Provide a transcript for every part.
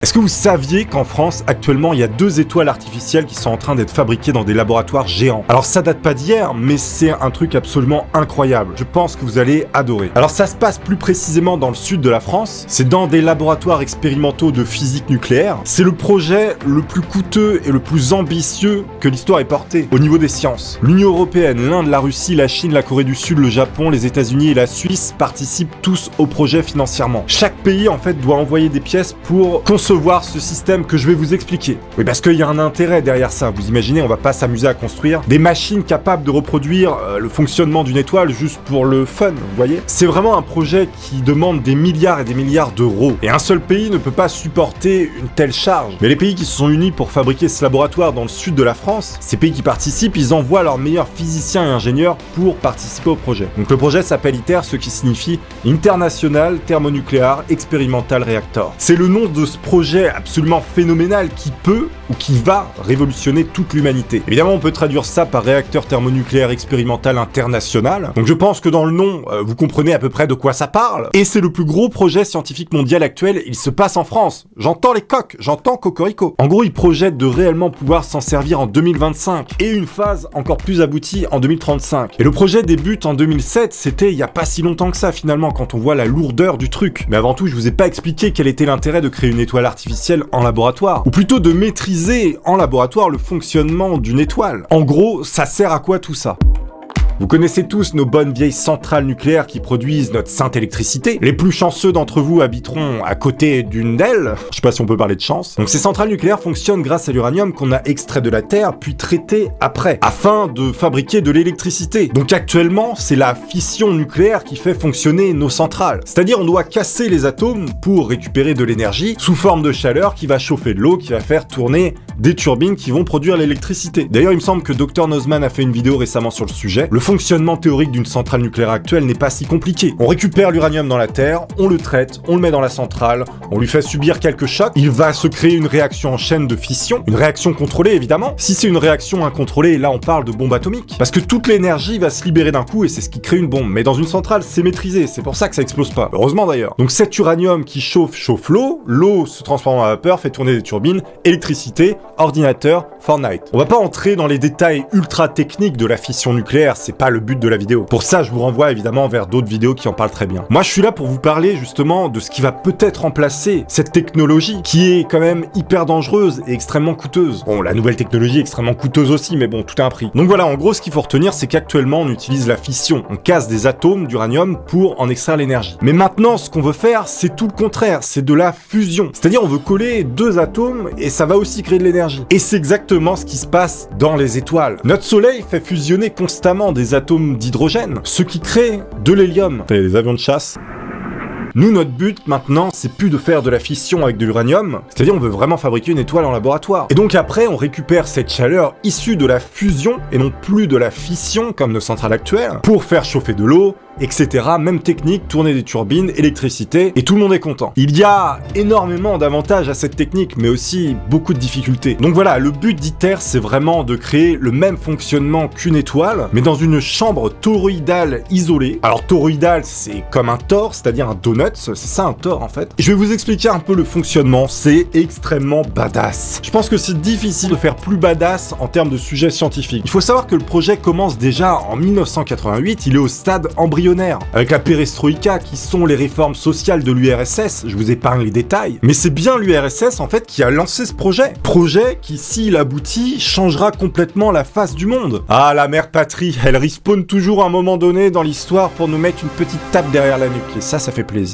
Est-ce que vous saviez qu'en France, actuellement, il y a 2 étoiles artificielles qui sont en train d'être fabriquées dans des laboratoires géants? Alors ça date pas d'hier, mais c'est un truc absolument incroyable. Je pense que vous allez adorer. Alors ça se passe plus précisément dans le sud de la France. C'est dans des laboratoires expérimentaux de physique nucléaire. C'est le projet le plus coûteux et le plus ambitieux que l'histoire ait porté au niveau des sciences. L'Union européenne, l'Inde, la Russie, la Chine, la Corée du Sud, le Japon, les États-Unis et la Suisse participent tous au projet financièrement. Chaque pays, en fait, doit envoyer des pièces pour concevoir ce système que je vais vous expliquer. Oui, parce qu'il y a un intérêt derrière ça. Vous imaginez, on va pas s'amuser à construire des machines capables de reproduire le fonctionnement d'une étoile juste pour le fun, vous voyez? C'est vraiment un projet qui demande des milliards et des milliards d'euros. Et un seul pays ne peut pas supporter une telle charge. Mais les pays qui se sont unis pour fabriquer ce laboratoire dans le sud de la France, ces pays qui participent, ils envoient leurs meilleurs physiciens et ingénieurs pour participer au projet. Donc le projet s'appelle ITER, ce qui signifie International Thermonuclear Experimental Reactor. C'est le nom de ce projet absolument phénoménal qui peut ou qui va révolutionner toute l'humanité. Évidemment, on peut traduire ça par réacteur thermonucléaire expérimental international. Donc je pense que dans le nom, vous comprenez à peu près de quoi ça parle. Et c'est le plus gros projet scientifique mondial actuel. Il se passe en France. J'entends les coqs, j'entends Cocorico. En gros, il projette de réellement pouvoir s'en servir en 2025 et une phase encore plus aboutie en 2035. Et le projet débute en 2007. C'était il y a pas si longtemps que ça finalement quand on voit la lourdeur du truc. Mais avant tout, je vous ai pas expliqué quel était l'intérêt de créer une étoile artificielle en laboratoire, ou plutôt de maîtriser en laboratoire le fonctionnement d'une étoile. En gros, ça sert à quoi tout ça ? Vous connaissez tous nos bonnes vieilles centrales nucléaires qui produisent notre sainte électricité. Les plus chanceux d'entre vous habiteront à côté d'une d'elles. Je sais pas si on peut parler de chance. Donc ces centrales nucléaires fonctionnent grâce à l'uranium qu'on a extrait de la Terre puis traité après, afin de fabriquer de l'électricité. Donc actuellement, c'est la fission nucléaire qui fait fonctionner nos centrales. C'est-à-dire on doit casser les atomes pour récupérer de l'énergie sous forme de chaleur qui va chauffer de l'eau, qui va faire tourner des turbines qui vont produire l'électricité. D'ailleurs, il me semble que Dr Nozman a fait une vidéo récemment sur le sujet. Le fonctionnement théorique d'une centrale nucléaire actuelle n'est pas si compliqué. On récupère l'uranium dans la Terre, on le traite, on le met dans la centrale, on lui fait subir quelques chocs, il va se créer une réaction en chaîne de fission, une réaction contrôlée évidemment. Si c'est une réaction incontrôlée, là on parle de bombe atomique. Parce que toute l'énergie va se libérer d'un coup et c'est ce qui crée une bombe. Mais dans une centrale, c'est maîtrisé, c'est pour ça que ça explose pas. Heureusement d'ailleurs. Donc cet uranium qui chauffe l'eau, l'eau se transforme en vapeur, fait tourner des turbines, électricité, ordinateur, Fortnite. On va pas entrer dans les détails ultra techniques de la fission nucléaire, c'est pas le but de la vidéo. Pour ça, je vous renvoie évidemment vers d'autres vidéos qui en parlent très bien. Moi, je suis là pour vous parler justement de ce qui va peut-être remplacer cette technologie qui est quand même hyper dangereuse et extrêmement coûteuse. Bon, la nouvelle technologie est extrêmement coûteuse aussi, mais bon, tout a un prix. Donc voilà, en gros, ce qu'il faut retenir, c'est qu'actuellement, on utilise la fission. On casse des atomes d'uranium pour en extraire l'énergie. Mais maintenant, ce qu'on veut faire, c'est tout le contraire, c'est de la fusion. C'est-à-dire, on veut coller 2 atomes et ça va aussi créer de l'énergie. Et c'est exactement ce qui se passe dans les étoiles. Notre Soleil fait fusionner constamment des atomes d'hydrogène, ce qui crée de l'hélium. T'as des avions de chasse. Nous, notre but maintenant, c'est plus de faire de la fission avec de l'uranium, c'est-à-dire on veut vraiment fabriquer une étoile en laboratoire. Et donc après, on récupère cette chaleur issue de la fusion et non plus de la fission comme nos centrales actuelles, pour faire chauffer de l'eau, etc. Même technique, tourner des turbines, électricité, et tout le monde est content. Il y a énormément d'avantages à cette technique, mais aussi beaucoup de difficultés. Donc voilà, le but d'ITER, c'est vraiment de créer le même fonctionnement qu'une étoile, mais dans une chambre toroïdale isolée. Alors toroïdale, c'est comme un tor, c'est-à-dire un donut, c'est ça un tor en fait. Je vais vous expliquer un peu le fonctionnement, c'est extrêmement badass. Je pense que c'est difficile de faire plus badass en termes de sujet scientifique. Il faut savoir que le projet commence déjà en 1988, il est au stade embryonnaire, avec la perestroïka qui sont les réformes sociales de l'URSS, je vous épargne les détails, mais c'est bien l'URSS en fait qui a lancé ce projet qui s'il aboutit changera complètement la face du monde. Ah, la mère patrie, elle respawn toujours à un moment donné dans l'histoire pour nous mettre une petite tape derrière la nuque, et ça fait plaisir.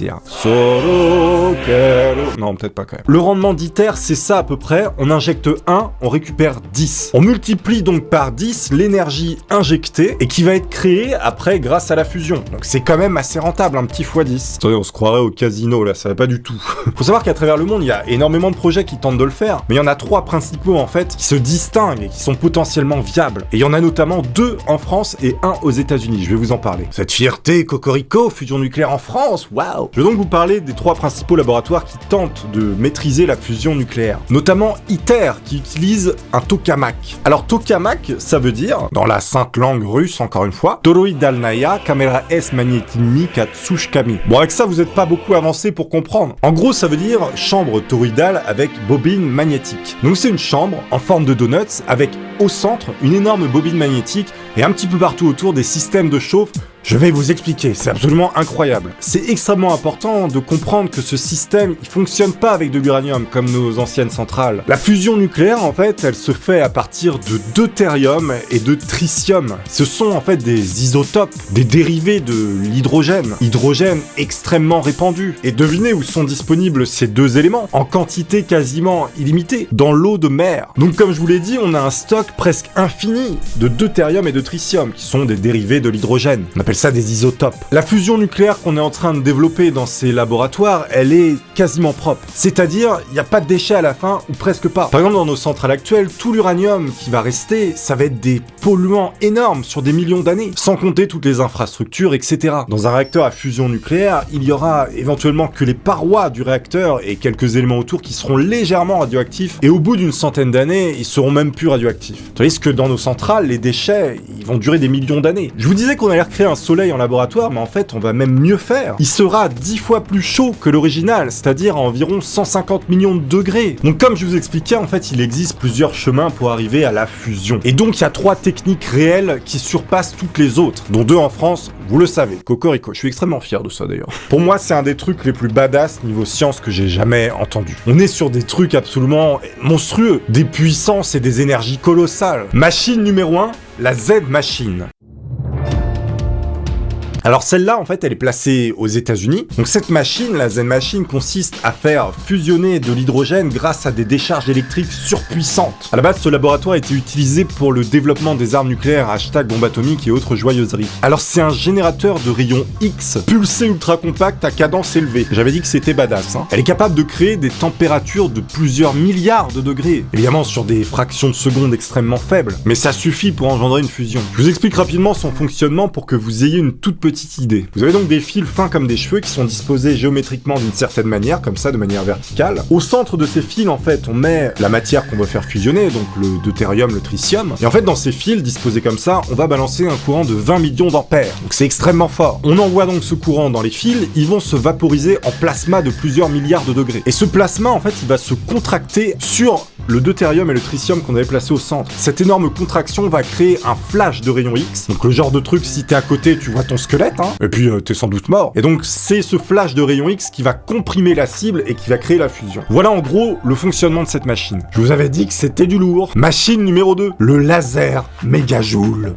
Non, peut-être pas quand même. Le rendement d'ITER, c'est ça à peu près, on injecte 1, on récupère 10. On multiplie donc par 10 l'énergie injectée et qui va être créée après grâce à la fusion. Donc c'est quand même assez rentable, un petit x10. Attendez, on se croirait au casino là, ça va pas du tout. Faut savoir qu'à travers le monde, il y a énormément de projets qui tentent de le faire, mais il y en a 3 principaux en fait qui se distinguent et qui sont potentiellement viables. Et il y en a notamment 2 en France et 1 aux États-Unis, je vais vous en parler. Cette fierté, Cocorico, fusion nucléaire en France, waouh! Je vais donc vous parler des 3 principaux laboratoires qui tentent de maîtriser la fusion nucléaire. Notamment ITER, qui utilise un tokamak. Alors tokamak, ça veut dire, dans la sainte langue russe encore une fois, Toroïdalnaya Kamera KS Magnetymi Katsushikami. Bon, avec ça, vous n'êtes pas beaucoup avancé pour comprendre. En gros, ça veut dire chambre toroïdale avec bobine magnétique. Donc c'est une chambre en forme de donuts avec au centre une énorme bobine magnétique et un petit peu partout autour des systèmes de chauffe. Je vais vous expliquer, c'est absolument incroyable. C'est extrêmement important de comprendre que ce système, il fonctionne pas avec de l'uranium comme nos anciennes centrales. La fusion nucléaire, en fait, elle se fait à partir de deutérium et de tritium. Ce sont en fait des isotopes, des dérivés de l'hydrogène. Hydrogène extrêmement répandu. Et devinez où sont disponibles ces deux éléments, en quantité quasiment illimitée, dans l'eau de mer. Donc comme je vous l'ai dit, on a un stock presque infini de deutérium et de tritium, qui sont des dérivés de l'hydrogène. On appelle ça des isotopes. La fusion nucléaire qu'on est en train de développer dans ces laboratoires, elle est quasiment propre. C'est-à-dire, il n'y a pas de déchets à la fin, ou presque pas. Par exemple, dans nos centrales actuelles, tout l'uranium qui va rester, ça va être des polluants énormes sur des millions d'années, sans compter toutes les infrastructures, etc. Dans un réacteur à fusion nucléaire, il y aura éventuellement que les parois du réacteur et quelques éléments autour qui seront légèrement radioactifs, et au bout d'une centaine d'années, ils seront même plus radioactifs. Tandis que dans nos centrales, les déchets, ils vont durer des millions d'années. Je vous disais qu'on allait recréer un soleil en laboratoire, mais en fait, on va même mieux faire. Il sera 10 fois plus chaud que l'original, c'est-à-dire à environ 150 millions de degrés. Donc comme je vous expliquais, en fait, il existe plusieurs chemins pour arriver à la fusion. Et donc, il y a 3 techniques réelles qui surpassent toutes les autres, dont 2 en France, vous le savez. Cocorico, je suis extrêmement fier de ça d'ailleurs. Pour moi, c'est un des trucs les plus badass niveau science que j'ai jamais entendu. On est sur des trucs absolument monstrueux, des puissances et des énergies colossales. Machine numéro 1, la Z-Machine. Alors celle-là, en fait, elle est placée aux États-Unis. Donc cette machine, la Z-Machine, consiste à faire fusionner de l'hydrogène grâce à des décharges électriques surpuissantes. À la base, ce laboratoire a été utilisé pour le développement des armes nucléaires, bombe atomique et autres joyeuseries. Alors c'est un générateur de rayons X, pulsé ultra compact à cadence élevée. J'avais dit que c'était badass, hein. Elle est capable de créer des températures de plusieurs milliards de degrés. Évidemment sur des fractions de secondes extrêmement faibles, mais ça suffit pour engendrer une fusion. Je vous explique rapidement son fonctionnement pour que vous ayez une toute petite idée. Vous avez donc des fils fins comme des cheveux qui sont disposés géométriquement d'une certaine manière, comme ça, de manière verticale. Au centre de ces fils, en fait, on met la matière qu'on veut faire fusionner, donc le deutérium, le tritium. Et en fait, dans ces fils disposés comme ça, on va balancer un courant de 20 millions d'ampères. Donc c'est extrêmement fort. On envoie donc ce courant dans les fils, ils vont se vaporiser en plasma de plusieurs milliards de degrés. Et ce plasma, en fait, il va se contracter sur le deutérium et le tritium qu'on avait placé au centre. Cette énorme contraction va créer un flash de rayons X. Donc le genre de truc, si t'es à côté, tu vois ton squelette, hein, et puis t'es sans doute mort. Et donc c'est ce flash de rayons X qui va comprimer la cible et qui va créer la fusion. Voilà en gros le fonctionnement de cette machine. Je vous avais dit que c'était du lourd. Machine numéro 2, le laser mégajoule.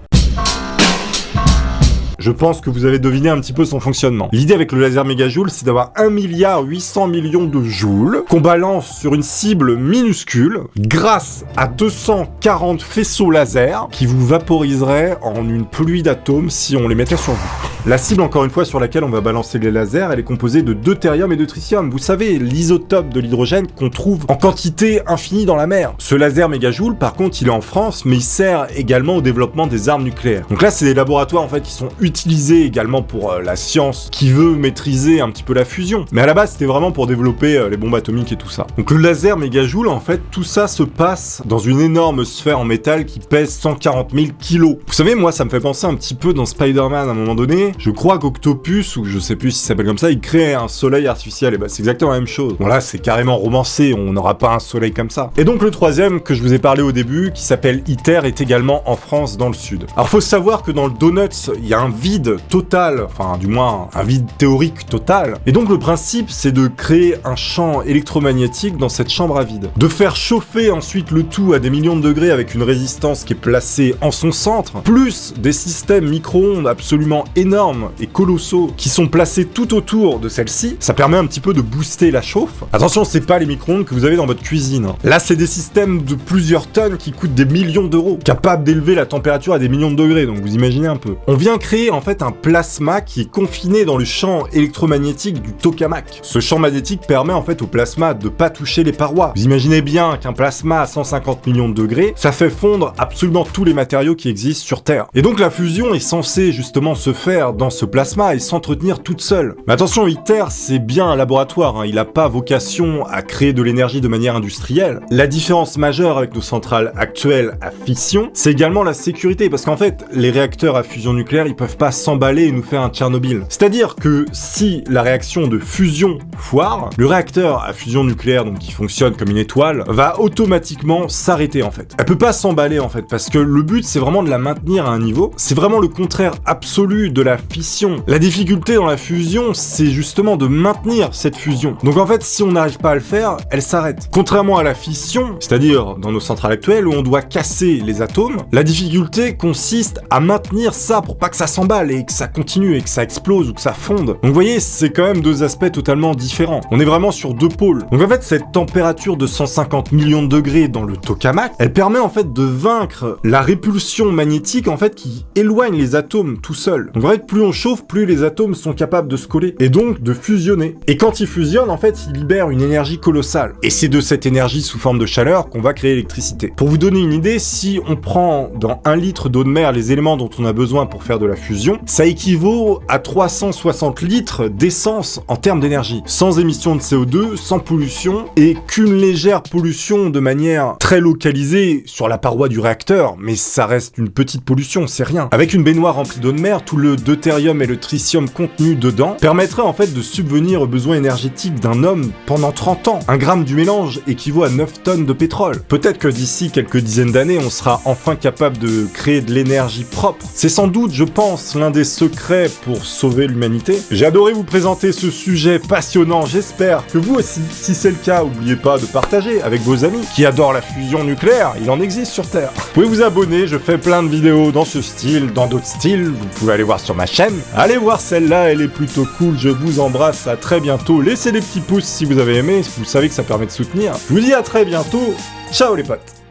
Je pense que vous avez deviné un petit peu son fonctionnement. L'idée avec le laser mégajoule, c'est d'avoir 1,8 milliard de joules qu'on balance sur une cible minuscule grâce à 240 faisceaux laser qui vous vaporiseraient en une pluie d'atomes si on les mettait sur vous. La cible, encore une fois, sur laquelle on va balancer les lasers, elle est composée de deutérium et de tritium. Vous savez, l'isotope de l'hydrogène qu'on trouve en quantité infinie dans la mer. Ce laser mégajoule, par contre, il est en France, mais il sert également au développement des armes nucléaires. Donc là, c'est des laboratoires, en fait, qui sont utilisés également pour la science qui veut maîtriser un petit peu la fusion. Mais à la base, c'était vraiment pour développer les bombes atomiques et tout ça. Donc le laser mégajoule, en fait, tout ça se passe dans une énorme sphère en métal qui pèse 140 000 kilos. Vous savez, moi, ça me fait penser un petit peu dans Spider-Man à un moment donné. Je crois qu'Octopus, ou je sais plus s'il s'appelle comme ça, il crée un soleil artificiel. Et bah, c'est exactement la même chose. Bon, là, c'est carrément romancé. On n'aura pas un soleil comme ça. Et donc, le troisième que je vous ai parlé au début, qui s'appelle ITER, est également en France, dans le sud. Alors, faut savoir que dans le Donuts, il y a un vide total, enfin, du moins, un vide théorique total. Et donc, le principe, c'est de créer un champ électromagnétique dans cette chambre à vide. De faire chauffer ensuite le tout à des millions de degrés avec une résistance qui est placée en son centre, plus des systèmes micro-ondes absolument énormes et colossaux qui sont placés tout autour de celle-ci. Ça permet un petit peu de booster la chauffe. Attention, c'est pas les micro-ondes que vous avez dans votre cuisine. Là, c'est des systèmes de plusieurs tonnes qui coûtent des millions d'euros, capables d'élever la température à des millions de degrés, donc vous imaginez un peu. On vient créer en fait un plasma qui est confiné dans le champ électromagnétique du tokamak. Ce champ magnétique permet en fait au plasma de pas toucher les parois. Vous imaginez bien qu'un plasma à 150 millions de degrés, ça fait fondre absolument tous les matériaux qui existent sur Terre. Et donc la fusion est censée justement se faire dans ce plasma et s'entretenir toute seule. Mais attention, ITER, c'est bien un laboratoire, hein. Il n'a pas vocation à créer de l'énergie de manière industrielle. La différence majeure avec nos centrales actuelles à fission, c'est également la sécurité, parce qu'en fait, les réacteurs à fusion nucléaire, ils peuvent pas s'emballer et nous faire un Tchernobyl. C'est-à-dire que si la réaction de fusion foire, le réacteur à fusion nucléaire, donc qui fonctionne comme une étoile, va automatiquement s'arrêter en fait. Elle peut pas s'emballer en fait, parce que le but c'est vraiment de la maintenir à un niveau. C'est vraiment le contraire absolu de la fission. La difficulté dans la fusion, c'est justement de maintenir cette fusion. Donc en fait, si on n'arrive pas à le faire, elle s'arrête. Contrairement à la fission, c'est-à-dire dans nos centrales actuelles où on doit casser les atomes, la difficulté consiste à maintenir ça pour pas que ça s'emballe et que ça continue et que ça explose ou que ça fonde. Donc vous voyez, c'est quand même deux aspects totalement différents. On est vraiment sur deux pôles. Donc en fait, cette température de 150 millions de degrés dans le tokamak, elle permet en fait de vaincre la répulsion magnétique en fait qui éloigne les atomes tout seuls. Donc en fait, plus on chauffe, plus les atomes sont capables de se coller et donc de fusionner. Et quand ils fusionnent, en fait, ils libèrent une énergie colossale. Et c'est de cette énergie sous forme de chaleur qu'on va créer l'électricité. Pour vous donner une idée, si on prend dans 1 litre d'eau de mer les éléments dont on a besoin pour faire de la fusion, ça équivaut à 360 litres d'essence en termes d'énergie. Sans émission de CO2, sans pollution, et qu'une légère pollution de manière très localisée sur la paroi du réacteur, mais ça reste une petite pollution, c'est rien. Avec une baignoire remplie d'eau de mer, tout le deutérium et le tritium contenu dedans permettrait en fait de subvenir aux besoins énergétiques d'un homme pendant 30 ans. 1 gramme du mélange équivaut à 9 tonnes de pétrole. Peut-être que d'ici quelques dizaines d'années, on sera enfin capable de créer de l'énergie propre. C'est sans doute, je pense, l'un des secrets pour sauver l'humanité. J'ai adoré vous présenter ce sujet passionnant, j'espère que vous aussi. Si c'est le cas, n'oubliez pas de partager avec vos amis qui adorent la fusion nucléaire, il en existe sur Terre. Vous pouvez vous abonner, je fais plein de vidéos dans ce style, dans d'autres styles, vous pouvez aller voir sur ma chaîne. Allez voir celle-là, elle est plutôt cool, je vous embrasse, à très bientôt. Laissez des petits pouces si vous avez aimé, vous savez que ça permet de soutenir. Je vous dis à très bientôt, ciao les potes.